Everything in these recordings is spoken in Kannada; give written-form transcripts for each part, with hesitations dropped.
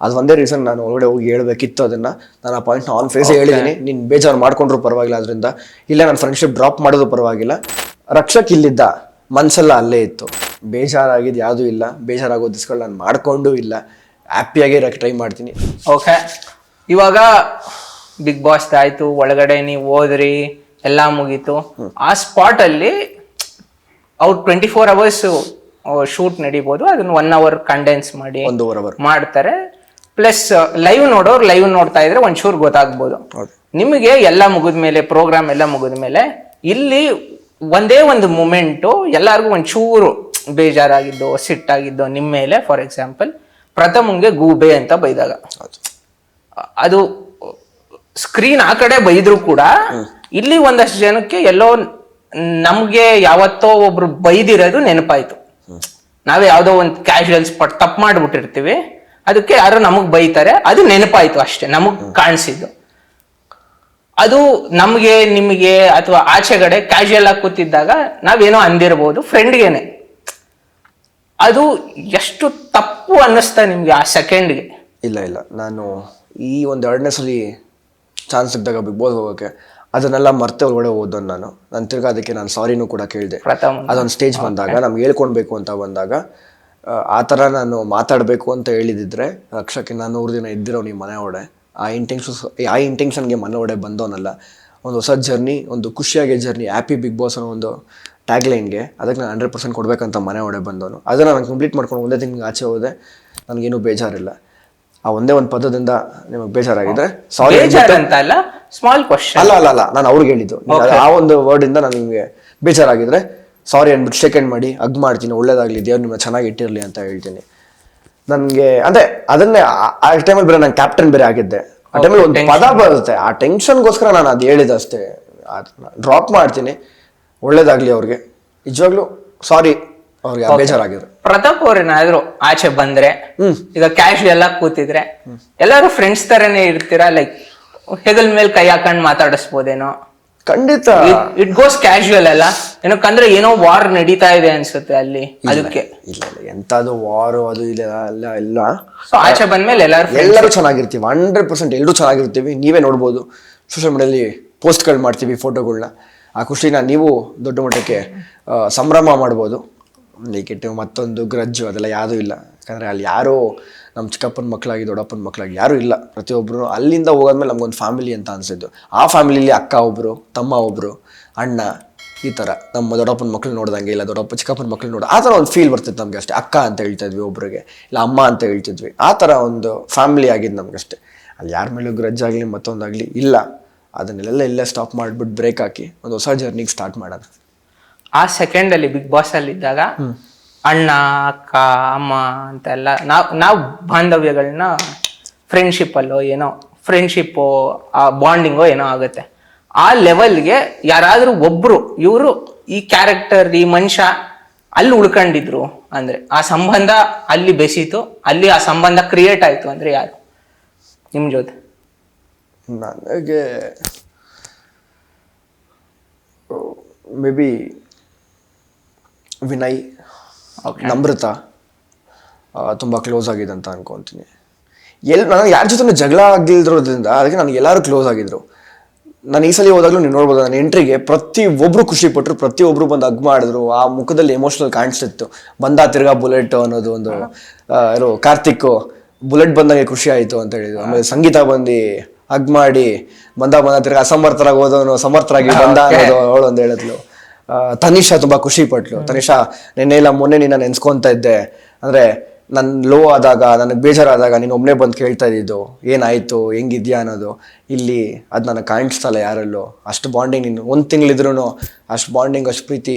ಅದು ಒಂದೇ ರೀಸನ್ ನಾನು ಒಳಗಡೆ ಹೋಗಿ ಹೇಳ್ಬೇಕಿತ್ತು ಅದನ್ನ. ನಾನು ಆ ಪಾಯಿಂಟ್ನ ಆನ್ ಫೇಸ್ ಹೇಳಿದ್ದೀನಿ. ನೀನು ಬೇಜಾರು ಮಾಡ್ಕೊಂಡ್ರು ಪರವಾಗಿಲ್ಲ ಅದರಿಂದ, ಇಲ್ಲ ನನ್ನ ಫ್ರೆಂಡ್ಶಿಪ್ ಡ್ರಾಪ್ ಮಾಡೋದು ಪರವಾಗಿಲ್ಲ. ರಕ್ಷಕ್ ಇಲ್ಲಿದ್ದ, ಮನ್ಸೆಲ್ಲ ಅಲ್ಲೇ ಇತ್ತು. ಬೇಜಾರಾಗಿದ್ದು ಯಾವುದೂ ಇಲ್ಲ, ಬೇಜಾರಾಗೋ ದಿಸ್ಗಳು ನಾನು ಮಾಡ್ಕೊಂಡು ಇಲ್ಲ. ಹ್ಯಾಪಿಯಾಗಿ ಇರೋಕ್ಕೆ ಟ್ರೈ ಮಾಡ್ತೀನಿ. ಓಕೆ, ಇವಾಗ ಬಿಗ್ ಬಾಸ್ ಆಯ್ತು, ಒಳಗಡೆ ನೀವು ಹೋದ್ರಿ, ಎಲ್ಲ ಮುಗೀತು. ಆ ಸ್ಪಾಟ್ ಅಲ್ಲಿ ಅವ್ರು 24 hours ಶೂಟ್ ನಡೀಬಹುದು, ಅದನ್ನ 1 hour ಕಂಡೆನ್ಸ್ ಮಾಡಿ 1 hour ಮಾಡ್ತಾರೆ. ಪ್ಲಸ್ ಲೈವ್ ನೋಡೋರು ಲೈವ್ ನೋಡ್ತಾ ಇದ್ರೆ ಒಂಚೂರು ಗೊತ್ತಾಗ್ಬೋದು. ನಿಮಗೆ ಎಲ್ಲ ಮುಗಿದ್ಮೇಲೆ, ಪ್ರೋಗ್ರಾಮ್ ಎಲ್ಲ ಮುಗಿದ್ಮೇಲೆ, ಇಲ್ಲಿ ಒಂದೇ ಒಂದು ಮೂಮೆಂಟು ಎಲ್ಲಾರ್ಗು ಒಂಚೂರು ಬೇಜಾರಾಗಿದ್ದು, ಸಿಟ್ಟಾಗಿದ್ದು ನಿಮ್ಮ ಮೇಲೆ. ಫಾರ್ ಎಕ್ಸಾಂಪಲ್, ಪ್ರಥಮಂಗೆ ಗೂಬೆ ಅಂತ ಬೈದಾಗ, ಅದು ಸ್ಕ್ರೀನ್ ಆ ಕಡೆ ಬೈದ್ರು ಕೂಡ ಇಲ್ಲಿ ಒಂದಷ್ಟು ಜನಕ್ಕೆ ಎಲ್ಲೋ ನಮ್ಗೆ ಯಾವತ್ತೋ ಒಬ್ರು ಬೈದಿರೋದು ನೆನಪಾಯ್ತು. ನಾವೇ ಯಾವ್ದೋ ಒಂದು ಕ್ಯಾಶುಯಲ್ ಸ್ಪಾಟ್ ತಪ್ಪು ಮಾಡ್ಬಿಟ್ಟಿರ್ತೀವಿ, ಅದಕ್ಕೆ ಯಾರೋ ನಮಗ್ ಬೈತಾರೆ, ಅದು ನೆನಪಾಯ್ತು ಅಷ್ಟೇ, ನಮಗ್ ಕಾಣಿಸಿದ್ದು. ಅದು ನಮ್ಗೆ ನಿಮ್ಗೆ ಅಥವಾ ಆಚೆಗಡೆ ಕ್ಯಾಶುಯಲ್ ಆಗಿ ಕೂತಿದ್ದಾಗ ನಾವೇನೋ ಅಂದಿರ್ಬೋದು ಫ್ರೆಂಡ್ಗೆನೆ. ಅದು ಎಷ್ಟು ತಪ್ಪು ಅನ್ನಿಸ್ತಾ ನಿಮ್ಗೆ ಆ ಸೆಕೆಂಡ್ಗೆ? ಇಲ್ಲ, ನಾನು ಈ ಒಂದು 2ನೇ ಸಲ ಚಾನ್ಸ್ ಸಿಕ್ಕಿದಾಗ ಬಿಗ್ ಬಾಸ್ ಹೋಗೋಕ್ಕೆ ಅದನ್ನೆಲ್ಲ ಮರ್ತೆ ಒಳಗಡೆ ಹೋದನು. ನಾನು ತಿರ್ಗಾ ಅದಕ್ಕೆ ನಾನು ಸಾರಿನೂ ಕೂಡ ಕೇಳಿದೆ. ಅದೊಂದು ಸ್ಟೇಜ್ ಬಂದಾಗ ನಮ್ಗೆ ಹೇಳ್ಕೊಳ್ಬೇಕು ಅಂತ ಬಂದಾಗ ಆ ಥರ ನಾನು ಮಾತಾಡಬೇಕು ಅಂತ ಹೇಳಿದಿದ್ರೆ ರಕ್ಷಕ್ಕೆ ನಾನು 100 ದಿನ ಇದ್ದಿರೋ ನಿಮ್ಮ ಮನೆ ಒಡೆ ಆ ಇಂಟೆನ್ಷನ್ಗೆ ಮನೆ ಒಡೆ ಬಂದವನಲ್ಲ. ಒಂದು ಹೊಸ ಜರ್ನಿ, ಒಂದು ಖುಷಿಯಾಗಿ ಜರ್ನಿ, ಹ್ಯಾಪಿ ಬಿಗ್ ಬಾಸ್ ಅನ್ನೋ ಒಂದು ಟ್ಯಾಗ್ಲೈನ್ಗೆ ಅದಕ್ಕೆ ನಾನು 100% ಕೊಡಬೇಕಂತ ಮನೆ ಒಡೆ ಬಂದವನು. ಅದನ್ನು ನಾನು ಕಂಪ್ಲೀಟ್ ಮಾಡ್ಕೊಂಡು ಒಂದೇ ತಿಂಗಳಿಗೆ ಆಚೆ ಹೋದೆ. ನನಗೇನು ಬೇಜಾರಿಲ್ಲ. ಆ ಒಂದೇ ಒಂದು ಪದದಿಂದ ನಿಮಗೆ ಬೇಜಾರಾಗಿದ್ರೆ ಸಾರಿ ಅಂತ ಅಲ್ಲ, ಸ್ಮಾಲ್ ಕ್ವಶನ್ ಅಲ್ಲ ನಾನು ಅವ್ರಿಗೆ ಹೇಳಿದ್ದು. ಆ ಒಂದು ವರ್ಡಿಂದ ನಾನು ನಿಮಗೆ ಬೇಜಾರಾಗಿದ್ರೆ ಸಾರಿ ಅಂದ್ಬಿಟ್ಟು ಸೆಕೆಂಡ್ ಮಾಡಿ ಹಗ್ ಮಾಡ್ತೀನಿ, ಒಳ್ಳೇದಾಗ್ಲಿ, ದೇವ್ರು ನಿಮ್ಮನ್ನ ಚೆನ್ನಾಗಿ ಇಟ್ಟಿರಲಿ ಅಂತ ಹೇಳ್ತೀನಿ. ನನಗೆ ಅಂದರೆ ಅದನ್ನೇ ಆ ಟೈಮಲ್ಲಿ ಬೇರೆ ನಾನು ಕ್ಯಾಪ್ಟನ್ ಬೇರೆ ಆಗಿದ್ದೆ. ಆ ಟೈಮಲ್ಲಿ ಒಂದು ಪದ ಬರುತ್ತೆ, ಆ ಟೆನ್ಷನ್ಗೋಸ್ಕರ ನಾನು ಅದು ಹೇಳಿದಷ್ಟೇ. ಡ್ರಾಪ್ ಮಾಡ್ತೀನಿ, ಒಳ್ಳೇದಾಗ್ಲಿ ಅವ್ರಿಗೆ. ನಿಜವಾಗ್ಲೂ ಸಾರಿ ಅವ್ರಿಗೆ ಬೇಜಾರಾಗಿದ್ರು. ಪ್ರತಾಪ್ ಅವ್ರೇನಾದ್ರು ಆಚೆ ಬಂದ್ರೆ, ಈಗ ಕ್ಯಾಶುಯಲ್ ಆಗಿ ಕೂತಿದ್ರೆ ಎಲ್ಲಾರು ಫ್ರೆಂಡ್ಸ್ ತರನೇ ಇರ್ತೀರಾ? ಲೈಕ್ ಹೆಗಲ್ ಮೇಲೆ ಕೈ ಹಾಕೊಂಡ್ ಮಾತಾಡಿಸ್ಬೋದೇನೋ? ಖಂಡಿತ ಇಟ್ ಗೋಸ್ ಕ್ಯಾಶುಯಲ್ ಅಲ್ಲ, ಏನಕ್ಕಂದ್ರೆ ಏನೋ ವಾರ್ ನಡೀತಾ ಇದೆ ಅನ್ಸುತ್ತೆ ಅಲ್ಲಿ, ಅದಕ್ಕೆ. ಇಲ್ಲ ಎಂತದು ವಾರು ಅದು ಇಲ್ಲ. ಆಚೆ ಬಂದ್ಮೇಲೆ ಎಲ್ಲರೂ ಚೆನ್ನಾಗಿರ್ತೀವಿ, 100% ಎಲ್ಲರೂ ಚೆನ್ನಾಗಿರ್ತೀವಿ. ನೀವೇ ನೋಡ್ಬೋದು, ಸೋಷಿಯಲ್ ಮೀಡಿಯಲ್ಲಿ ಪೋಸ್ಟ್ಗಳು ಮಾಡ್ತೀವಿ, ಫೋಟೋಗಳನ್ನ. ಆ ಖುಷಿನ ನೀವು ದೊಡ್ಡ ಮಟ್ಟಕ್ಕೆ ಸಂಭ್ರಮ ಮಾಡ್ಬೋದು. ಕೆಟ್ಟು ಮತ್ತೊಂದು ಗ್ರಜ್ಜು ಅದೆಲ್ಲ ಯಾವುದೂ ಇಲ್ಲ. ಯಾಕಂದರೆ ಅಲ್ಲಿ ಯಾರೋ ನಮ್ಮ ಚಿಕ್ಕಪ್ಪನ ಮಕ್ಕಳಾಗಿ ದೊಡ್ಡಪ್ಪನ ಮಕ್ಕಳಾಗಿ ಯಾರೂ ಇಲ್ಲ. ಪ್ರತಿಯೊಬ್ಬರು ಅಲ್ಲಿಂದ ಹೋಗೋದ್ಮೇಲೆ ನಮ್ಗೊಂದು ಫ್ಯಾಮಿಲಿ ಅಂತ ಅನಿಸಿದ್ದು. ಆ ಫ್ಯಾಮಿಲಿಲಿ ಅಕ್ಕ ಒಬ್ಬರು, ತಮ್ಮ ಒಬ್ಬರು, ಅಣ್ಣ, ಈ ಥರ ನಮ್ಮ ದೊಡ್ಡಪ್ಪನ ಮಕ್ಳು ನೋಡ್ದಂಗೆ, ಇಲ್ಲ ದೊಡ್ಡಪ್ಪ ಚಿಕ್ಕಪ್ಪನ ಮಕ್ಳು ನೋಡೋ ಆ ಥರ ಒಂದು ಫೀಲ್ ಬರ್ತಿತ್ತು ನಮಗೆ ಅಷ್ಟೇ. ಅಕ್ಕ ಅಂತ ಹೇಳ್ತಿದ್ವಿ ಒಬ್ರಿಗೆ, ಇಲ್ಲ ಅಮ್ಮ ಅಂತ ಹೇಳ್ತಿದ್ವಿ. ಆ ಥರ ಒಂದು ಫ್ಯಾಮಿಲಿ ಆಗಿದ್ದು ನಮಗಷ್ಟೇ. ಅಲ್ಲಿ ಯಾರ ಮೇಲೂ ಗ್ರಜ್ಜಾಗಲಿ ಮತ್ತೊಂದಾಗಲಿ ಇಲ್ಲ. ಅದನ್ನೆಲ್ಲ ಇಲ್ಲೇ ಸ್ಟಾಪ್ ಮಾಡಿಬಿಟ್ಟು ಬ್ರೇಕ್ ಹಾಕಿ ಒಂದು ಹೊಸ ಜರ್ನಿಗೆ ಸ್ಟಾರ್ಟ್ ಮಾಡೋಣ. ಆ ಸೆಕೆಂಡಲ್ಲಿ ಬಿಗ್ ಬಾಸ್ ಅಲ್ಲಿ ಇದ್ದಾಗ ಅಣ್ಣ, ಅಕ್ಕ, ಅಮ್ಮ ಅಂತೆಲ್ಲ ನಾವು ಬಾಂಧವ್ಯಗಳನ್ನ ಫ್ರೆಂಡ್ಶಿಪ್ ಅಲ್ಲೋ ಏನೋ, ಫ್ರೆಂಡ್ಶಿಪ್ಪು ಆ ಬಾಂಡಿಂಗೋ ಏನೋ ಆಗುತ್ತೆ. ಆ ಲೆವೆಲ್ಗೆ ಯಾರಾದ್ರೂ ಒಬ್ರು ಇವರು ಈ ಕ್ಯಾರೆಕ್ಟರ್, ಈ ಮನುಷ್ಯ ಅಲ್ಲಿ ಉಳ್ಕೊಂಡಿದ್ರು ಅಂದ್ರೆ, ಆ ಸಂಬಂಧ ಅಲ್ಲಿ ಬೆಸೀತು, ಅಲ್ಲಿ ಆ ಸಂಬಂಧ ಕ್ರಿಯೇಟ್ ಆಯ್ತು ಅಂದ್ರೆ ಯಾರು ನಿಮ್ ಜೊತೆ? ನನಗೆ ಮೇ ಬಿ ವಿನಯ್, ನಮ್ರತಾ ತುಂಬ ಕ್ಲೋಸ್ ಆಗಿದೆ ಅಂತ ಅನ್ಕೊತೀನಿ. ನನಗೆ ಯಾರ ಜೊತೆ ಜಗಳ ಆಗಿಲ್ದಿರೋದ್ರಿಂದ ಅದಕ್ಕೆ ನನಗೆ ಎಲ್ಲರೂ ಕ್ಲೋಸ್ ಆಗಿದ್ರು. ನಾನು ಈ ಸಲ ಹೋದಾಗಲೂ ನೀವು ನೋಡ್ಬೋದು, ನನ್ನ ಎಂಟ್ರಿಗೆ ಪ್ರತಿಯೊಬ್ಬರು ಖುಷಿ ಪಟ್ಟರು, ಪ್ರತಿಯೊಬ್ಬರು ಬಂದು ಹಗ್ ಮಾಡಿದ್ರು. ಆ ಮುಖದಲ್ಲಿ ಎಮೋಷನಲ್ ಕಾಣಿಸ್ತಿತ್ತು. ಬಂದ ತಿರ್ಗಾ ಬುಲೆಟ್ ಅನ್ನೋದು ಒಂದು ಯಾರು ಕಾರ್ತಿಕ್ ಬುಲೆಟ್ ಬಂದಂಗೆ ಖುಷಿ ಆಯಿತು ಅಂತ ಹೇಳಿದ್ರು. ಆಮೇಲೆ ಸಂಗೀತ ಬಂದು ಹಗ್ ಮಾಡಿ ಬಂದ ತಿರ್ಗಾ ಅಸಮರ್ಥರಾಗಿ ಹೋದವನು ಸಮರ್ಥರಾಗಿ ಬಂದ ಅನ್ನೋದು ಅವಳೊಂದು ಹೇಳಿದ್ಲು. ತನಿಷಾ ತುಂಬ ಖುಷಿ ಪಟ್ಲು. ತನಿಷಾ ನೆನ್ನೆ ಇಲ್ಲ ಮೊನ್ನೆ ನಿನ್ನ ನೆನ್ಸ್ಕೊತಾ ಇದ್ದೆ, ಅಂದರೆ ನನ್ನ ಲೋ ಆದಾಗ, ನನಗೆ ಬೇಜಾರಾದಾಗ ನೀನು ಒಬ್ಬನೇ ಬಂದು ಕೇಳ್ತಾ ಇದ್ದಿದ್ದು ಏನಾಯಿತು, ಹೆಂಗಿದ್ಯಾ ಅನ್ನೋದು. ಇಲ್ಲಿ ಅದು ನನಗೆ ಕಾಣಿಸ್ತಲ್ಲ ಯಾರಲ್ಲೂ. ಅಷ್ಟು ಬಾಂಡಿಂಗ್, ನೀನು 1 ತಿಂಗಳಿದ್ರೂ ಅಷ್ಟು ಬಾಂಡಿಂಗ್, ಅಷ್ಟು ಪ್ರೀತಿ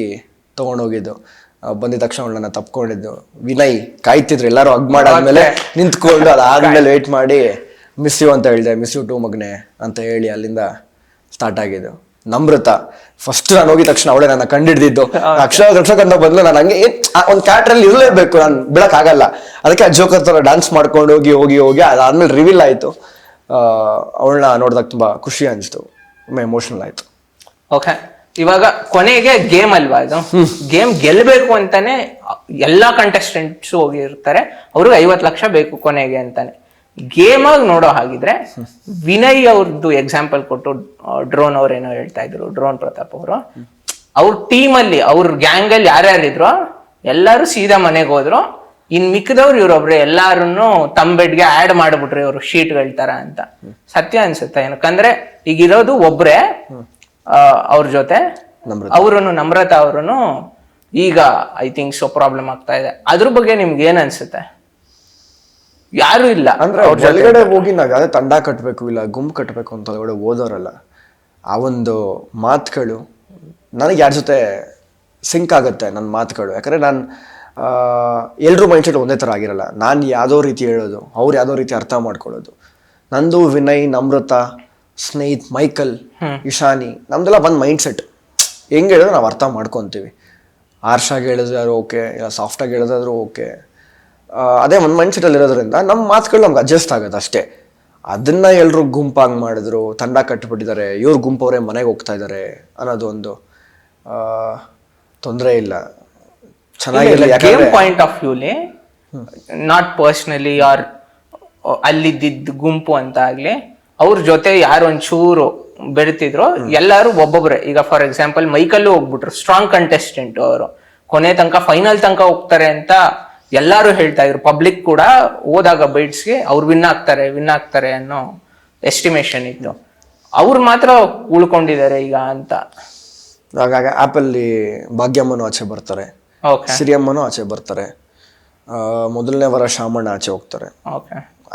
ತೊಗೊಂಡೋಗಿದ್ದು. ಬಂದಿದ ತಕ್ಷಣ ನನ್ನ ತಪ್ಕೊಂಡಿದ್ದು. ವಿನಯ್ ಕಾಯ್ತಿದ್ರು, ಎಲ್ಲರೂ ಹಗ್ ಮಾಡಾದ್ಮೇಲೆ ನಿಂತ್ಕೊಂಡು ಅದಾದ್ಮೇಲೆ ವೆಯ್ಟ್ ಮಾಡಿ ಮಿಸ್ ಯು ಅಂತ ಹೇಳಿದೆ. ಮಿಸ್ ಯು ಟು ಮಗನೆ ಅಂತ ಹೇಳಿ ಅಲ್ಲಿಂದ ಸ್ಟಾರ್ಟ್ ಆಗಿದ್ದು. ನಮ್ರತಾ ಫಸ್ಟ್ ನಾನು ಹೋಗಿದ ತಕ್ಷಣ ಅವಳೇ ನನ್ನ ಕಂಡಿಡ್ದಿದ್ದು. ರಕ್ಷಕಂತ ಬದಲು ನಾನು ಹಂಗೆ ಒಂದು ಕ್ಯಾರೆಕ್ಟರಲ್ಲಿ ಇರಲೇಬೇಕು, ನಾನು ಬಿಡಕ್ಕಾಗಲ್ಲ. ಅದಕ್ಕೆ ಆ ಜೋಕರ್ ಥರ ಡ್ಯಾನ್ಸ್ ಮಾಡ್ಕೊಂಡು ಹೋಗಿ ಅದಾದ್ಮೇಲೆ ರಿವೀಲ್ ಆಯಿತು. ಅವಳನ್ನ ನೋಡಿದಾಗ ತುಂಬ ಖುಷಿ ಅನಿಸ್ತು, ತುಂಬ ಎಮೋಷನಲ್ ಆಯಿತು. ಓಕೆ, ಇವಾಗ ಕೊನೆಗೆ ಗೇಮ್ ಅಲ್ವಾ ಇದು? ಗೇಮ್ ಗೆಲ್ಲಬೇಕು ಅಂತಾನೆ ಎಲ್ಲಾ ಕಂಟೆಸ್ಟೆಂಟ್ಸ್ ಹೋಗಿರ್ತಾರೆ, ಅವ್ರಿಗೆ 50 ಲಕ್ಷ ಬೇಕು ಕೊನೆಗೆ ಅಂತಾನೆ. ಗೇಮಾಗಿ ನೋಡೋ ಹಾಗಿದ್ರೆ ವಿನಯ್ ಅವ್ರದ್ದು ಎಕ್ಸಾಂಪಲ್ ಕೊಟ್ಟು ಡ್ರೋನ್ ಅವ್ರೇನೋ ಹೇಳ್ತಾ ಇದ್ರು, ಡ್ರೋನ್ ಪ್ರತಾಪ್ ಅವರು, ಅವ್ರ ಟೀಮಲ್ಲಿ ಅವ್ರ ಗ್ಯಾಂಗ್ ಅಲ್ಲಿ ಯಾರ್ಯಾರಿದ್ರು ಎಲ್ಲಾರು ಸೀದಾ ಮನೆಗೆ ಹೋದ್ರು. ಇನ್ ಮಿಕ್ಕದವ್ರು ಇವ್ರೊಬ್ರು ಎಲ್ಲಾರನ್ನು ತಮ್ಮ ಬೆಡ್ಗೆ ಆಡ್ ಮಾಡ್ಬಿಟ್ರು ಇವ್ರು ಶೀಟ್ಗಳ ತರ ಅಂತ. ಸತ್ಯ ಅನ್ಸುತ್ತೆ ಏನಕ್ಕಂದ್ರೆ ಈಗ ಇರೋದು ಒಬ್ರೆ ಅವ್ರ ಜೊತೆ ಅವ್ರುನು ನಮ್ರತಾ ಅವ್ರುನು ಈಗ ಐ ಥಿಂಕ್ ಸೊ ಪ್ರಾಬ್ಲಮ್ ಆಗ್ತಾ ಇದೆ. ಅದ್ರ ಬಗ್ಗೆ ನಿಮ್ಗೆ ಏನ್ ಅನ್ಸುತ್ತೆ? ಯಾರು ಇಲ್ಲ ಅಂದ್ರೆ ಒಳಗಡೆ ಹೋಗಿ ನಾವ್ ಯಾವ್ದೇ ತಂಡ ಕಟ್ಟಬೇಕು ಇಲ್ಲ ಗುಂಪು ಕಟ್ಟಬೇಕು ಅಂತ ಒಳಗಡೆ ಓದೋರಲ್ಲ, ಆ ಒಂದು ಮಾತುಗಳು ನನಗೆ ಯಾರ ಜೊತೆ ಸಿಂಕ್ ಆಗುತ್ತೆ ನನ್ನ ಮಾತುಗಳು. ಯಾಕಂದ್ರೆ ನಾನು ಎಲ್ರೂ ಮೈಂಡ್ಸೆಟ್ ಒಂದೇ ಥರ ಆಗಿರಲ್ಲ. ನಾನು ಯಾವುದೋ ರೀತಿ ಹೇಳೋದು, ಅವ್ರು ಯಾವುದೋ ರೀತಿ ಅರ್ಥ ಮಾಡ್ಕೊಳ್ಳೋದು. ನಂದು ವಿನಯ್, ನಮ್ರತಾ, ಸ್ನೇಹಿತ್ ಮೈಕಲ್, ಇಶಾನಿ, ನಮ್ದೆಲ್ಲ ಬಂದು ಮೈಂಡ್ಸೆಟ್ ಹೆಂಗೆ ಹೇಳಿದ್ರೆ ನಾವು ಅರ್ಥ ಮಾಡ್ಕೊತೀವಿ. ಹಾರ್ಷಾಗಿ ಹೇಳಿದ್ರು ಓಕೆ, ಇಲ್ಲ ಸಾಫ್ಟಾಗಿ ಹೇಳಿದ್ರು ಓಕೆ. ಅದೇ ಒಂದು ಮೈಂಡ್ಸೆಟಲ್ಲಿ ಇರೋದ್ರಿಂದ ನಮ್ಮ ಮಾತುಗಳು ನಮ್ಗೆ ಅಡ್ಜಸ್ಟ್ ಆಗುತ್ತೆ ಅಷ್ಟೇ. ಅದನ್ನ ಎಲ್ಲರೂ ಗುಂಪಾಗಿ ಮಾಡಿದ್ರು, ತಂಡ ಕಟ್ಟಿಬಿಟ್ಟಿದ್ದಾರೆ, ಇವ್ರು ಗುಂಪವರೇ ಮನೆಗೆ ಹೋಗ್ತಾ ಇದ್ದಾರೆ ಅನ್ನೋದು ಒಂದು ತೊಂದರೆ ಇಲ್ಲ, ಚೆನ್ನಾಗಿಲ್ಲ. ಗೇಮ್ ಪಾಯಿಂಟ್ ಆಫ್ ವ್ಯೂಲಿ ನಾಟ್ ಪರ್ಸನಲಿ ಆರ್ ಅಲ್ಲಿದ್ದಿದ್ದು ಗುಂಪು ಅಂತ ಆಗ್ಲಿ, ಅವ್ರ ಜೊತೆ ಯಾರು ಒಂಚೂರು ಬೆಳಿತಿದ್ರು ಎಲ್ಲಾರು ಒಬ್ಬೊಬ್ರೆ. ಈಗ ಫಾರ್ ಎಕ್ಸಾಂಪಲ್ ಮೈಕಲ್ಲೂ ಹೋಗ್ಬಿಟ್ರು, ಸ್ಟ್ರಾಂಗ್ ಕಂಟೆಸ್ಟೆಂಟ್ ಅವರು, ಕೊನೆ ತನಕ ಫೈನಲ್ ತನಕ ಹೋಗ್ತಾರೆ ಅಂತ ಎಲ್ಲಾರು ಹೇಳ್ತಾ ಇದ್ರು. ಪಬ್ಲಿಕ್ ಕೂಡ ಹೋದಾಗ ಬೈಟ್ಸ್ಗೆ ಅವ್ರು ವಿನ್ ಆಗ್ತಾರೆ ಅನ್ನೋ ಎಸ್ಟಿಮೇಶನ್ ಇತ್ತು. ಅವ್ರು ಮಾತ್ರ ಉಳ್ಕೊಂಡಿದ್ದಾರೆ ಈಗ ಅಂತ. ಹಾಗಾಗಿ ಆ್ಯಪಲ್ಲಿ ಭಾಗ್ಯಮ್ಮನೂ ಆಚೆ ಬರ್ತಾರೆ, ಸಿರಿಯಮ್ಮನೂ ಆಚೆ ಬರ್ತಾರೆ, ಮೊದಲನೇ ವಾರ ಶಾಮಣ್ಣ ಆಚೆ ಹೋಗ್ತಾರೆ.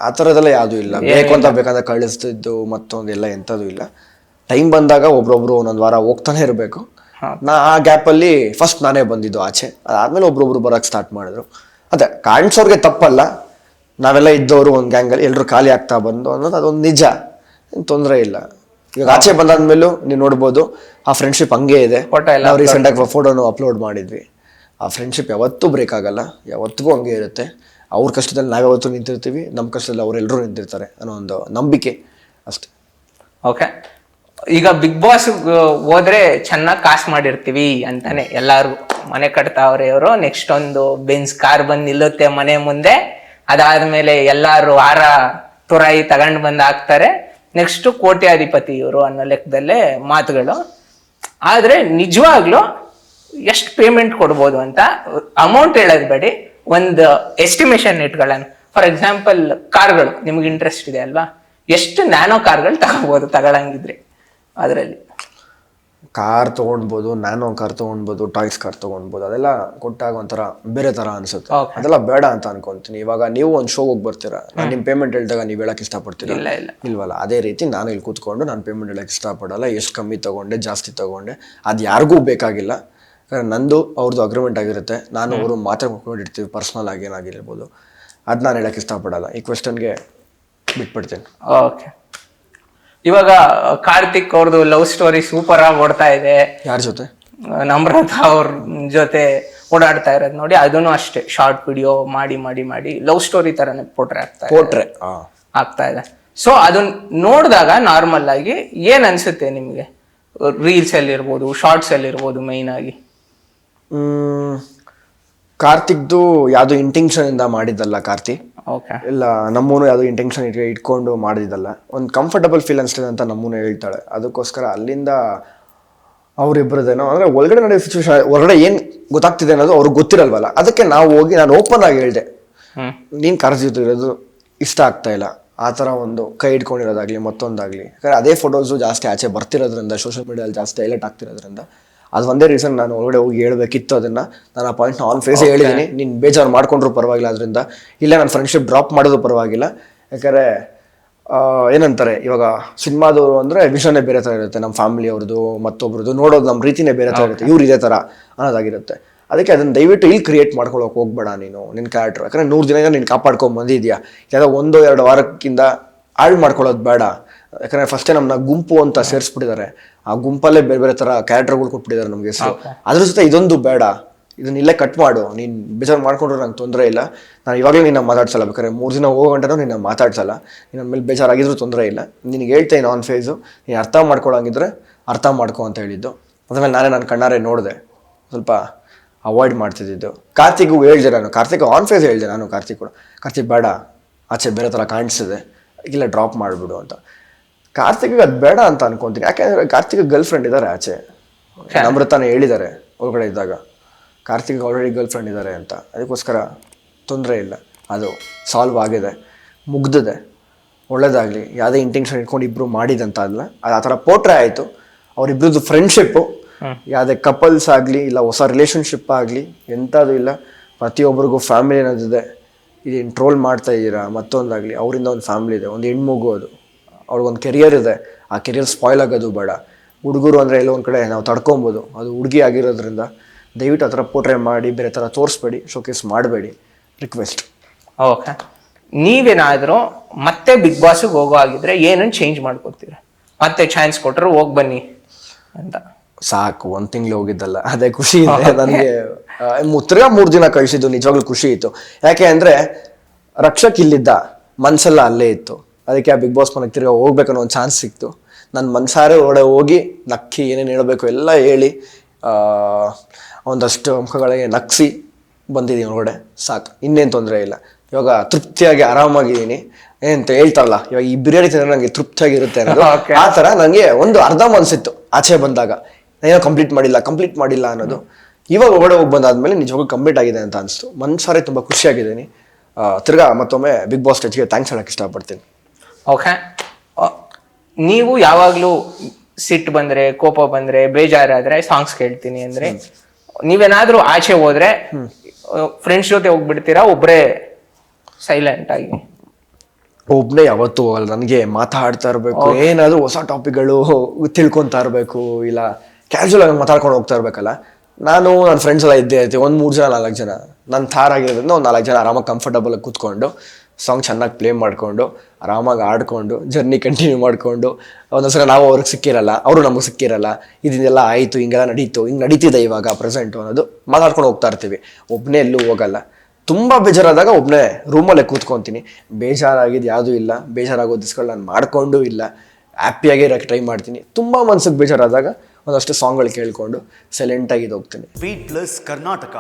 ಆ ಥರದೆಲ್ಲ ಯಾವುದೂ ಇಲ್ಲ. ಬೇಕು ಅಂತ ಬೇಕಂದ್ರೆ ಕಳಿಸ್ತಿದ್ದು ಮತ್ತೊಂದು ಎಲ್ಲ ಎಂಥದ್ದು ಇಲ್ಲ. ಟೈಮ್ ಬಂದಾಗ ಒಬ್ರೊಬ್ರು ಒಂದೊಂದು ವಾರ ಹೋಗ್ತಾನೆ ಇರಬೇಕು. ಆ ಗ್ಯಾಪಲ್ಲಿ ಫಸ್ಟ್ ನಾನೇ ಬಂದಿದ್ದು ಆಚೆ, ಅದಾದ್ಮೇಲೆ ಒಬ್ರೊಬ್ರು ಬರೋಕ್ಕೆ ಸ್ಟಾರ್ಟ್ ಮಾಡಿದ್ರು. ಅದೇ ಕಾಣಿಸೋರ್ಗೆ ತಪ್ಪಲ್ಲ, ನಾವೆಲ್ಲ ಇದ್ದವರು ಒಂದು ಗ್ಯಾಂಗಲ್ಲಿ ಎಲ್ಲರೂ ಖಾಲಿ ಆಗ್ತಾ ಬಂದು ಅನ್ನೋದು ಅದೊಂದು ನಿಜ, ಏನು ತೊಂದರೆ ಇಲ್ಲ. ಈಗ ಆಚೆ ಬಂದಾದ್ಮೇಲೂ ನೀವು ನೋಡ್ಬೋದು ಆ ಫ್ರೆಂಡ್ಶಿಪ್ ಹಂಗೆ ಇದೆ. ನಾವು ರೀಸೆಂಟಾಗಿ ಫೋಟೋನು ಅಪ್ಲೋಡ್ ಮಾಡಿದ್ವಿ. ಆ ಫ್ರೆಂಡ್ಶಿಪ್ ಯಾವತ್ತೂ ಬ್ರೇಕ್ ಆಗಲ್ಲ, ಯಾವತ್ತಿಗೂ ಹಂಗೆ ಇರುತ್ತೆ. ಅವ್ರ ಕಷ್ಟದಲ್ಲಿ ನಾವ್ಯಾವತ್ತೂ ನಿಂತಿರ್ತೀವಿ, ನಮ್ಮ ಕಷ್ಟದಲ್ಲಿ ಅವರೆಲ್ಲರೂ ನಿಂತಿರ್ತಾರೆ ಅನ್ನೋ ಒಂದು ನಂಬಿಕೆ ಅಷ್ಟೆ. ಓಕೆ, ಈಗ ಬಿಗ್ ಬಾಸ್ ಹೋದ್ರೆ ಚೆನ್ನಾಗಿ ಕಾಸು ಮಾಡಿರ್ತೀವಿ ಅಂತಾನೆ ಎಲ್ಲಾರು ಮನೆ ಕಟ್ತಾವ್ರೆ ಇವರು. ನೆಕ್ಸ್ಟ್ ಒಂದು ಬೆನ್ಸ್ ಕಾರ್ ಬಂದು ನಿಲ್ಲುತ್ತೆ ಮನೆ ಮುಂದೆ, ಅದಾದ್ಮೇಲೆ ಎಲ್ಲಾರು ಹಾರ ತುರಾಯಿ ತಗೊಂಡ್ ಬಂದ್ ಹಾಕ್ತಾರೆ. ನೆಕ್ಸ್ಟ್ ಕೋಟ್ಯಾಧಿಪತಿ ಇವರು ಅನ್ನೋ ಲೆಕ್ಕದಲ್ಲೇ ಮಾತುಗಳು. ಆದ್ರೆ ನಿಜವಾಗ್ಲೂ ಎಷ್ಟು ಪೇಮೆಂಟ್ ಕೊಡ್ಬೋದು ಅಂತ ಅಮೌಂಟ್ ಹೇಳೋದ್ ಬೇಡಿ, ಒಂದು ಎಸ್ಟಿಮೇಶನ್ ಇಟ್ಕೊಳ್ಳೋಣ. ಫಾರ್ ಎಕ್ಸಾಂಪಲ್ ಕಾರ್ಗಳು ನಿಮ್ಗೆ ಇಂಟ್ರೆಸ್ಟ್ ಇದೆ ಅಲ್ವಾ, ಎಷ್ಟು ನ್ಯಾನೋ ಕಾರ್ಗಳು ತಗೋಬಹುದು ತಗೊಳಂಗಿದ್ರೆ? ಅದರಲ್ಲಿ ಕಾರ್ ತೊಗೊಳ್ಬೋದು, ನ್ಯಾನೋ ಕಾರ್ ತೊಗೊಳ್ಬೋದು, ಟಾಯ್ಸ್ ಕಾರ್ ತೊಗೊಳ್ಬೋದು. ಅದೆಲ್ಲ ಕೊಟ್ಟಾಗ ಒಂಥರ ಬೇರೆ ಥರ ಅನಿಸುತ್ತೆ. ಅದೆಲ್ಲ ಬೇಡ ಅಂತ ಅನ್ಕೊಂತೀನಿ. ಇವಾಗ ನೀವು ಒಂದು ಶೋಗೆ ಹೋಗಿ ಬರ್ತೀರಾ, ನಾನು ನಿಮ್ಮ ಪೇಮೆಂಟ್ ಹೇಳಿದಾಗ ನೀವು ಹೇಳಕ್ಕೆ ಇಷ್ಟಪಡ್ತೀರಾ? ಇಲ್ವಲ್ಲ. ಅದೇ ರೀತಿ ನಾನು ಇಲ್ಲಿ ಕೂತ್ಕೊಂಡು ನಾನು ಪೇಮೆಂಟ್ ಹೇಳಕ್ಕೆ ಇಷ್ಟಪಡಲ್ಲ. ಎಷ್ಟು ಕಮ್ಮಿ ತೊಗೊಂಡೆ ಜಾಸ್ತಿ ತೊಗೊಂಡೆ ಅದು ಯಾರಿಗೂ ಬೇಕಾಗಿಲ್ಲ. ಯಾಕಂದರೆ ನಂದು ಅವ್ರದ್ದು ಅಗ್ರಿಮೆಂಟ್ ಆಗಿರುತ್ತೆ, ನಾನು ಅವರು ಮಾತಾಡ್ಕೊಂಡಿರ್ತೀವಿ ಪರ್ಸ್ನಲ್ ಆಗಿ ಏನಾಗಿರ್ಬೋದು. ಅದು ನಾನು ಹೇಳಕ್ಕೆ ಇಷ್ಟಪಡಲ್ಲ. ಈ ಕ್ವೆಶ್ಚನ್ಗೆ ಬಿಟ್ಬಿಡ್ತೀನಿ. ಓಕೆ, ಇವಾಗ ಕಾರ್ತಿಕ್ ಅವ್ರದ್ದು ಲವ್ ಸ್ಟೋರಿ ಸೂಪರ್ ಆಗಿ ಓಡ್ತಾ ಇದೆ. ಯಾರ ಜೊತೆ? ನಮ್ರತಾ ಅವ್ರ ಜೊತೆ ಓಡಾಡ್ತಾ ಇರೋದು ನೋಡಿ. ಅದನ್ನು ಅಷ್ಟೇ ಶಾರ್ಟ್ ವಿಡಿಯೋ ಮಾಡಿ ಮಾಡಿ ಮಾಡಿ ಲವ್ ಸ್ಟೋರಿ ತರನೇ ಪೋಟ್ರೆ ಆಗ್ತಾ ಇದೆ. ಸೊ ಅದನ್ನ ನೋಡಿದಾಗ ನಾರ್ಮಲ್ ಆಗಿ ಏನ್ ಅನ್ಸುತ್ತೆ ನಿಮ್ಗೆ? ರೀಲ್ಸ್ ಅಲ್ಲಿ ಇರ್ಬೋದು, ಶಾರ್ಟ್ಸ್ ಅಲ್ಲಿ ಇರ್ಬೋದು, ಮೈನ್ ಆಗಿ ಕಾರ್ತಿಕ್ದು ಯಾವ್ದು ಇಂಟೆನ್ಷನ್ ಇಂದ ಮಾಡಿದ್ದಲ್ಲ ಕಾರ್ತಿ. ಇಲ್ಲ, ನಮ್ಮೂನು ಯಾವ್ದು ಇಂಟೆನ್ಷನ್ ಇಟ್ಕೊಂಡು ಮಾಡಿದ್ದಲ್ಲ. ಒಂದು ಕಂಫರ್ಟಬಲ್ ಫೀಲ್ ಅನ್ಸ್ತಿದೆ ಅಂತ ನಮ್ಮೂನು ಹೇಳ್ತಾಳೆ. ಅದಕ್ಕೋಸ್ಕರ ಅಲ್ಲಿಂದ ಅವ್ರಿಬ್ಬರದೇನೋ ಅಂದ್ರೆ ಒಳಗಡೆ ನಡೆಯೋ ಸಿಚುವೇಶನ್, ಹೊರಗಡೆ ಏನ್ ಗೊತ್ತಾಗ್ತಿದೆ ಅನ್ನೋದು ಅವ್ರಿಗೆ ಗೊತ್ತಿರಲ್ವಲ್ಲ. ಅದಕ್ಕೆ ನಾವು ಹೋಗಿ ನಾನು ಓಪನ್ ಆಗಿ ಹೇಳ್ದೆ, ನೀನ್ ಕರೆಸಿರೋದು ಇಷ್ಟ ಆಗ್ತಾ ಇಲ್ಲ, ಆ ಥರ ಒಂದು ಕೈ ಇಟ್ಕೊಂಡಿರೋದಾಗ್ಲಿ ಮತ್ತೊಂದಾಗ್ಲಿ. ಯಾಕಂದ್ರೆ ಅದೇ ಫೋಟೋಸು ಜಾಸ್ತಿ ಆಚೆ ಬರ್ತಿರೋದ್ರಿಂದ, ಸೋಷಿಯಲ್ ಮೀಡಿಯಾದಲ್ಲಿ ಜಾಸ್ತಿ ಹೈಲೈಟ್ ಆಗ್ತಿರೋದ್ರಿಂದ ಅದು ಒಂದೇ ರೀಸನ್ ನಾನು ಒಳಗಡೆ ಹೋಗಿ ಹೇಳ್ಬೇಕಿತ್ತು. ಅದನ್ನ ನಾನು ಆ ಪಾಯಿಂಟ್ನ ಆನ್ ಫೇಸ್ ಹೇಳಿದ್ದೀನಿ. ನೀನು ಬೇಜಾರು ಮಾಡ್ಕೊಂಡ್ರು ಪರವಾಗಿಲ್ಲ ಅದರಿಂದ, ಇಲ್ಲ ನನ್ನ ಫ್ರೆಂಡ್ಶಿಪ್ ಡ್ರಾಪ್ ಮಾಡೋದು ಪರವಾಗಿಲ್ಲ. ಯಾಕಂದರೆ ಏನಂತಾರೆ, ಇವಾಗ ಸಿನಿಮಾದವರು ಅಂದರೆ ವಿಷನೇ ಬೇರೆ ಥರ ಇರುತ್ತೆ, ನಮ್ಮ ಫ್ಯಾಮಿಲಿ ಅವ್ರದ್ದು ಮತ್ತೊಬ್ರದ್ದು ನೋಡೋದು ನಮ್ಮ ರೀತಿನೇ ಬೇರೆ ಥರ ಇರುತ್ತೆ, ಇವ್ರು ಇದೇ ಥರ ಅನ್ನೋದಾಗಿರುತ್ತೆ. ಅದಕ್ಕೆ ಅದನ್ನ ದಯವಿಟ್ಟು ಇಲ್ಲಿ ಕ್ರಿಯೇಟ್ ಮಾಡ್ಕೊಳಕ್ಕೆ ಹೋಗ್ಬೇಡ ನೀನು ನಿನ್ನ ಕ್ಯಾರೆಕ್ಟರ್. ಯಾಕಂದರೆ 100 ದಿನ ನೀನು ಕಾಪಾಡ್ಕೊಂಡು ಬಂದಿದ್ಯಾ, ಯಾವುದೋ 1-2 ವಾರಕ್ಕಿಂತ ಹಾಳು ಮಾಡ್ಕೊಳ್ಳೋದು ಬೇಡ. ಯಾಕಂದರೆ ಫಸ್ಟೇ ನಮ್ಮನ್ನ ಗುಂಪು ಅಂತ ಸೇರಿಸ್ಬಿಟ್ಟಿದ್ದಾರೆ, ಆ ಗುಂಪಲ್ಲೇ ಬೇರೆ ಬೇರೆ ಥರ ಕ್ಯಾರೆಕ್ಟರ್ಗಳು ಕೊಟ್ಬಿಟ್ಟಿದ್ದಾರೆ ನಮಗೆ ಹೆಸರು. ಅದ್ರ ಜೊತೆ ಇದೊಂದು ಬೇಡ, ಇದನ್ನ ಇಲ್ಲೇ ಕಟ್ ಮಾಡು. ನೀನು ಬೇಜಾರು ಮಾಡ್ಕೊಂಡ್ರೆ ನಂಗೆ ತೊಂದರೆ ಇಲ್ಲ, ನಾನು ಇವಾಗಲೇ ನಿನ್ನ ಮಾತಾಡ್ಸಲ್ಲ. ಬೇಕಾದ್ರೆ 3 ದಿನ ಹೋಗೋ ಗಂಟೆನೂ ನಿನ್ನ ಮಾತಾಡ್ಸಲ್ಲ. ನಿನ್ನ ಮೇಲೆ ಬೇಜಾರಾಗಿದ್ರು ತೊಂದರೆ ಇಲ್ಲ, ನಿನಗೆ ಹೇಳ್ತೇನೆ ಆನ್ ಫೇಸು. ನೀನು ಅರ್ಥ ಮಾಡ್ಕೊಳಂಗಿದ್ರೆ ಅರ್ಥ ಮಾಡ್ಕೊ ಅಂತ ಹೇಳಿದ್ದು. ಅದ್ಮೇಲೆ ನಾನೇ ನನ್ನ ಕಣ್ಣಾರೆ ನೋಡಿದೆ, ಸ್ವಲ್ಪ ಅವಾಯ್ಡ್ ಮಾಡ್ತಿದ್ದು. ಕಾರ್ತಿಕ್ಗೂ ಹೇಳಿದೆ ನಾನು, ಕಾರ್ತಿಕ್ ಆನ್ ಫೇಸ್ ಹೇಳಿದೆ ನಾನು. ಕಾರ್ತಿಕ್ ಕೂಡ, ಕಾರ್ತಿಕ್ ಬೇಡ ಆಚೆ ಬೇರೆ ಥರ ಕಾಣಿಸ್ತಿದೆ, ಇಲ್ಲ ಡ್ರಾಪ್ ಮಾಡಿಬಿಡು ಅಂತ. ಕಾರ್ತಿಕ್ಗೆ ಅದು ಬೇಡ ಅಂತ ಅನ್ಕೊಂತೀನಿ. ಯಾಕೆಂದರೆ ಕಾರ್ತಿಕ್ ಗರ್ಲ್ ಫ್ರೆಂಡ್ ಇದ್ದಾರೆ ಆಚೆ, ನಮ್ರತಾನೇ ಹೇಳಿದ್ದಾರೆ ಒಳಗಡೆ ಇದ್ದಾಗ ಕಾರ್ತಿಕ್ ಆಲ್ರೆಡಿ ಗರ್ಲ್ ಫ್ರೆಂಡ್ ಇದ್ದಾರೆ ಅಂತ. ಅದಕ್ಕೋಸ್ಕರ ತೊಂದರೆ ಇಲ್ಲ, ಅದು ಸಾಲ್ವ್ ಆಗಿದೆ, ಮುಗ್ದಿದೆ, ಒಳ್ಳೇದಾಗಲಿ. ಯಾವುದೇ ಇಂಟೆನ್ಷನ್ ಇಟ್ಕೊಂಡು ಇಬ್ಬರು ಮಾಡಿದಂತ ಅಲ್ಲ, ಅದು ಆ ಥರ ಪೋಟ್ರೆ ಆಯಿತು. ಅವರಿಬ್ಬರದ್ದು ಫ್ರೆಂಡ್ಶಿಪ್ಪು ಯಾವುದೇ ಕಪಲ್ಸ್ ಆಗಲಿ ಇಲ್ಲ ಹೊಸ ರಿಲೇಷನ್ಶಿಪ್ ಆಗಲಿ ಎಂಥದ್ದು ಇಲ್ಲ. ಪ್ರತಿಯೊಬ್ಬರಿಗೂ ಫ್ಯಾಮಿಲಿ ಅನ್ನೋದಿದೆ. ಇದೇನು ಟ್ರೋಲ್ ಮಾಡ್ತಾ ಇದ್ದೀರಾ ಮತ್ತೊಂದಾಗಲಿ, ಅವರಿಂದ ಒಂದು ಫ್ಯಾಮಿಲಿ ಇದೆ, ಒಂದು ಹೆಣ್ಮಗು, ಅದು ಅವ್ರಿಗೊಂದು ಕೆರಿಯರ್ ಇದೆ. ಆ ಕೆರಿಯರ್ ಸ್ಪಾಯ್ಲ್ ಆಗೋದು ಬೇಡ. ಹುಡುಗರು ಅಂದರೆ ಎಲ್ಲೋ ಒಂದು ಕಡೆ ನಾವು ತಡ್ಕೊಬೋದು, ಅದು ಹುಡುಗಿ ಆಗಿರೋದ್ರಿಂದ ದಯವಿಟ್ಟು ಆ ಥರ ಪೋಟ್ರೆ ಮಾಡಿ ಬೇರೆ ಥರ ತೋರಿಸ್ಬೇಡಿ, ಶೋಕೇಸ್ ಮಾಡಬೇಡಿ, ರಿಕ್ವೆಸ್ಟ್. ಓಕೆ, ನೀವೇನಾದರೂ ಮತ್ತೆ ಬಿಗ್ ಬಾಸ್ಗೆ ಹೋಗೋ ಆಗಿದ್ರೆ ಏನನ್ನು ಚೇಂಜ್ ಮಾಡ್ಕೊತೀರ? ಮತ್ತೆ ಚಾನ್ಸ್ ಕೊಟ್ಟರು ಹೋಗಿ ಬನ್ನಿ ಅಂತ. ಸಾಕು, 1 ತಿಂಗಳು ಹೋಗಿದ್ದಲ್ಲ, ಅದೇ ಖುಷಿ ಇದೆ ನನಗೆ. ತಿರ್ಗಾ 3 ದಿನ ಕಳಿಸಿದ್ದು ನಿಜವಾಗ್ಲೂ ಖುಷಿ ಇತ್ತು. ಯಾಕೆ ಅಂದರೆ ರಕ್ಷಕ್ ಇಲ್ಲಿದ್ದ, ಮನ್ಸೆಲ್ಲ ಅಲ್ಲೇ ಇತ್ತು. ಅದಕ್ಕೆ ಆ ಬಿಗ್ ಬಾಸ್ ಮನೆಗೆ ತಿರ್ಗಾ ಹೋಗ್ಬೇಕನ್ನೋ ಒಂದು ಚಾನ್ಸ್ ಸಿಕ್ತು. ನನ್ನ ಮನ್ಸಾರೆ ಒಳಗಡೆ ಹೋಗಿ ನಕ್ಕಿ ಏನೇನು ಹೇಳಬೇಕು ಎಲ್ಲ ಹೇಳಿ ಒಂದಷ್ಟು ಅಂಕಗಳಿಗೆ ನಕ್ಸಿ ಬಂದಿದ್ದೀನಿ ಹೊರಗಡೆ. ಸಾಕು, ಇನ್ನೇನು ತೊಂದರೆ ಇಲ್ಲ. ಇವಾಗ ತೃಪ್ತಿಯಾಗಿ ಆರಾಮಾಗಿದ್ದೀನಿ. ಏನಂತ ಹೇಳ್ತಾರಲ್ಲ, ಇವಾಗ ಈ ಬಿರಿಯಾನಿ ತಿಂದರೆ ನನಗೆ ತೃಪ್ತಿಯಾಗಿರುತ್ತೆ ಅನ್ನೋದು, ಆ ಥರ ನನಗೆ ಒಂದು ಅರ್ಧ ಮನಸ್ಸಿತ್ತು ಆಚೆ ಬಂದಾಗ. ಏನೋ ಕಂಪ್ಲೀಟ್ ಮಾಡಿಲ್ಲ ಅನ್ನೋದು. ಇವಾಗ ಹೊರಗಡೆ ಹೋಗಿ ಬಂದಾದ್ಮೇಲೆ ನಿಜವಾಗ್ಲೂ ಕಂಪ್ಲೀಟ್ ಆಗಿದೆ ಅಂತ ಅನಿಸ್ತು. ಮನ್ಸಾರೆ ತುಂಬ ಖುಷಿಯಾಗಿದ್ದೀನಿ. ತಿರ್ಗಾ ಮತ್ತೊಮ್ಮೆ ಬಿಗ್ ಬಾಸ್ ಸ್ಟೇಜ್ಗೆ ಥ್ಯಾಂಕ್ಸ್ ಹೇಳಕ್ಕೆ ಇಷ್ಟಪಡ್ತೀನಿ. ಓಕೆ, ನೀವು ಯಾವಾಗಲೂ ಸಿಟ್ಟು ಬಂದರೆ, ಕೋಪ ಬಂದರೆ, ಬೇಜಾರಾದರೆ ಸಾಂಗ್ಸ್ ಕೇಳ್ತೀನಿ ಅಂದರೆ, ನೀವೇನಾದರೂ ಆಚೆ ಹೋದ್ರೆ ಫ್ರೆಂಡ್ಸ್ ಜೊತೆ ಹೋಗ್ಬಿಡ್ತೀರಾ, ಒಬ್ಬರೇ ಸೈಲೆಂಟ್ ಆಗಿ? ಒಬ್ಬನೇ ಯಾವತ್ತೂ ಹೋಗಲ್ಲ. ನನಗೆ ಮಾತಾಡ್ತಾ ಇರಬೇಕು, ಏನಾದರೂ ಹೊಸ ಟಾಪಿಕ್ಗಳು ತಿಳ್ಕೊತಾ ಇರಬೇಕು, ಇಲ್ಲ ಕ್ಯಾಶುವಲ್ ಆಗಿ ಮಾತಾಡ್ಕೊಂಡು ಹೋಗ್ತಾ ಇರಬೇಕಲ್ಲ. ನಾನು ನನ್ನ ಫ್ರೆಂಡ್ಸ್ ಎಲ್ಲ ಇದ್ದೇ ಇರ್ತೀವಿ, ಒಂದು 3 ಜನ 4 ಜನ. ನನ್ನ ಥಾರ್ ಆಗಿರೋದ್ರಿಂದ ಒಂದು 4 ಜನ ಆರಾಮಾಗಿ ಕಂಫರ್ಟಬಲ್ ಆಗಿ ಕೂತ್ಕೊಂಡು ಸಾಂಗ್ ಚೆನ್ನಾಗಿ ಪ್ಲೇ ಮಾಡಿಕೊಂಡು ಆರಾಮಾಗಿ ಆಡ್ಕೊಂಡು ಜರ್ನಿ ಕಂಟಿನ್ಯೂ ಮಾಡಿಕೊಂಡು, ಒಂದೊಂದ್ಸಲ ನಾವು ಅವ್ರಿಗೆ ಸಿಕ್ಕಿರಲ್ಲ, ಅವರು ನಮಗೆ ಸಿಕ್ಕಿರಲ್ಲ, ಇದನ್ನೆಲ್ಲ ಆಯಿತು, ಹಿಂಗೆಲ್ಲ ನಡೀತು, ಹಿಂಗೆ ನಡೀತಿದೆ ಇವಾಗ ಪ್ರೆಸೆಂಟು ಅನ್ನೋದು ಮಾತಾಡ್ಕೊಂಡು ಹೋಗ್ತಾ ಇರ್ತೀವಿ. ಒಬ್ಬನೇ ಎಲ್ಲೂ ಹೋಗಲ್ಲ. ತುಂಬ ಬೇಜಾರಾದಾಗ ಒಬ್ಬನೇ ರೂಮಲ್ಲೇ ಕೂತ್ಕೊತೀನಿ. ಬೇಜಾರಾಗಿದ್ದು ಯಾವುದೂ ಇಲ್ಲ, ಬೇಜಾರಾಗೋ ದಿಸ್ಗಳು ನಾನು ಮಾಡಿಕೊಂಡು ಇಲ್ಲ, ಹ್ಯಾಪಿಯಾಗಿ ಇರೋಕ್ಕೆ ಟ್ರೈ ಮಾಡ್ತೀನಿ. ತುಂಬ ಮನ್ಸಿಗೆ ಬೇಜಾರಾದಾಗ ಒಂದಷ್ಟು ಸಾಂಗ್ಗಳು ಕೇಳಿಕೊಂಡು ಸೈಲೆಂಟಾಗಿ ಹೋಗ್ತೀನಿ. Beat plus Karnataka.